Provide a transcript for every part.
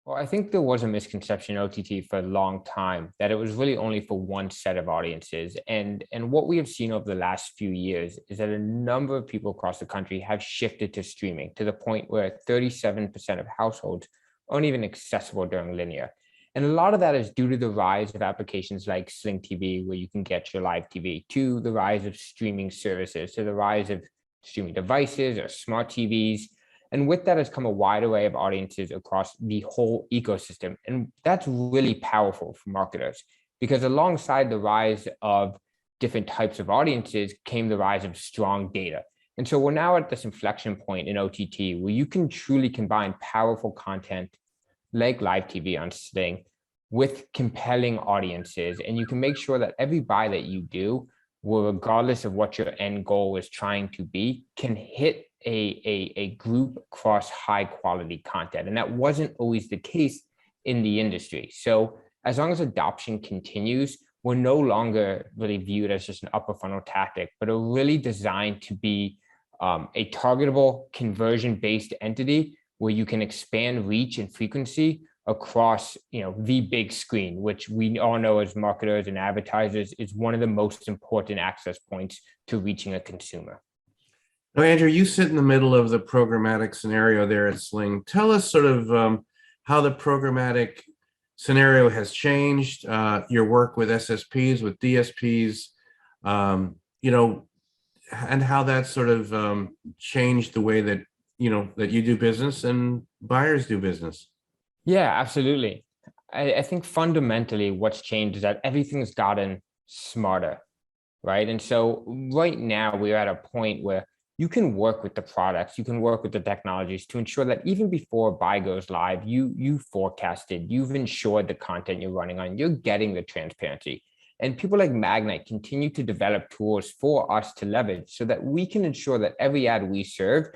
Well, I think there was a misconception in OTT for a long time that it was really only for one set of audiences. And what we have seen over the last few years is that a number of people across the country have shifted to streaming to the point where 37% of households aren't even accessible during linear. And a lot of that is due to the rise of applications like Sling TV, where you can get your live TV, to the rise of streaming services, to the rise of streaming devices or smart TVs. And with that has come a wide array of audiences across the whole ecosystem. And that's really powerful for marketers because alongside the rise of different types of audiences came the rise of strong data. And so we're now at this inflection point in OTT where you can truly combine powerful content like live TV on Sling with compelling audiences. And you can make sure that every buy that you do, well, regardless of what your end goal is trying to be, can hit a group across high quality content. And that wasn't always the case in the industry. So as long as adoption continues, we're no longer really viewed as just an upper funnel tactic, but are really designed to be a targetable conversion-based entity where you can expand reach and frequency across, the big screen, which we all know as marketers and advertisers is one of the most important access points to reaching a consumer. Now, Andrew, you sit in the middle of the programmatic scenario there at Sling. Tell us sort of how the programmatic scenario has changed, your work with SSPs, with DSPs, and how that sort of changed the way that, that you do business and buyers do business. Yeah, absolutely. I think fundamentally what's changed is that everything's gotten smarter, right? And so right now we're at a point where you can work with the products, you can work with the technologies to ensure that even before a buy goes live, you forecasted, you've ensured the content you're running on, you're getting the transparency. And people like Magnite continue to develop tools for us to leverage so that we can ensure that every ad we serve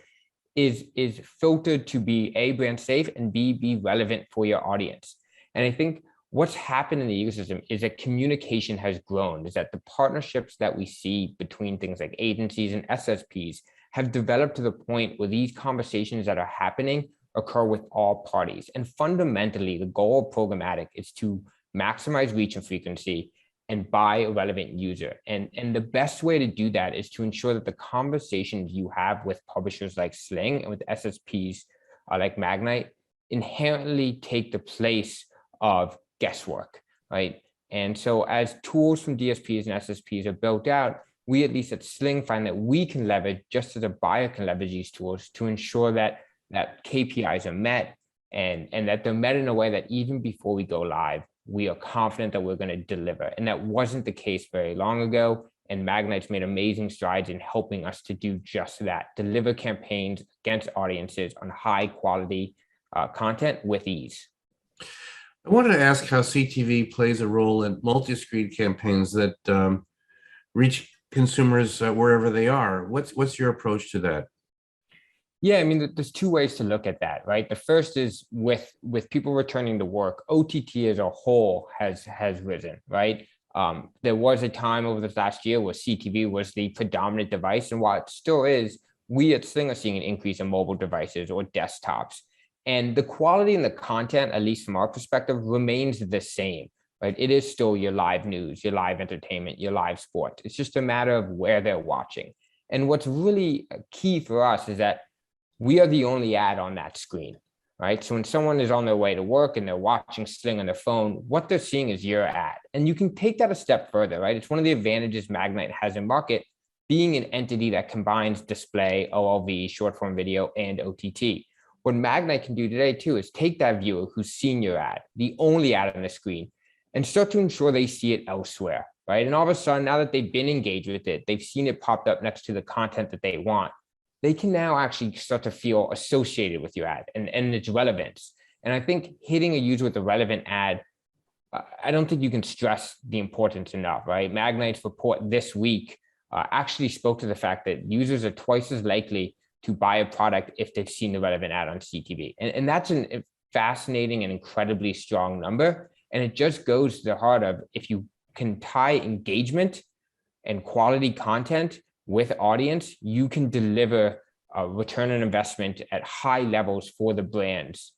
is filtered to be A, brand safe, and B, be relevant for your audience. And I think what's happened in the ecosystem is that communication has grown, is that the partnerships that we see between things like agencies and SSPs have developed to the point where these conversations that are happening occur with all parties. And fundamentally, the goal of programmatic is to maximize reach and frequency and buy a relevant user. And the best way to do that is to ensure that the conversations you have with publishers like Sling and with SSPs like Magnite inherently take the place of guesswork, right? And so as tools from DSPs and SSPs are built out, we at least at Sling find that we can leverage, just as a buyer can leverage these tools to ensure that KPIs are met and that they're met in a way that even before we go live, we are confident that we're going to deliver. And that wasn't the case very long ago. And Magnite's made amazing strides in helping us to do just that, deliver campaigns against audiences on high quality content with ease. I wanted to ask how CTV plays a role in multi-screen campaigns that reach consumers wherever they are. What's your approach to that? Yeah, I mean, there's two ways to look at that, right? The first is with people returning to work, OTT as a whole has risen, right? There was a time over this last year where CTV was the predominant device, and while it still is, we at Sling are seeing an increase in mobile devices or desktops. And the quality and the content, at least from our perspective, remains the same, right? It is still your live news, your live entertainment, your live sport. It's just a matter of where they're watching. And what's really key for us is that we are the only ad on that screen, right? So when someone is on their way to work and they're watching Sling on their phone, what they're seeing is your ad. And you can take that a step further, right? It's one of the advantages Magnite has in market, being an entity that combines display, OLV, short form video, and OTT. What Magnite can do today too is take that viewer who's seen your ad, the only ad on the screen, and start to ensure they see it elsewhere, right? And all of a sudden, now that they've been engaged with it, they've seen it popped up next to the content that they want, they can now actually start to feel associated with your ad and its relevance. And I think hitting a user with a relevant ad, I don't think you can stress the importance enough, right? Magnite's report this week actually spoke to the fact that users are twice as likely to buy a product if they've seen the relevant ad on CTV. And that's a fascinating and incredibly strong number. And it just goes to the heart of, if you can tie engagement and quality content with audience, you can deliver a return on investment at high levels for the brands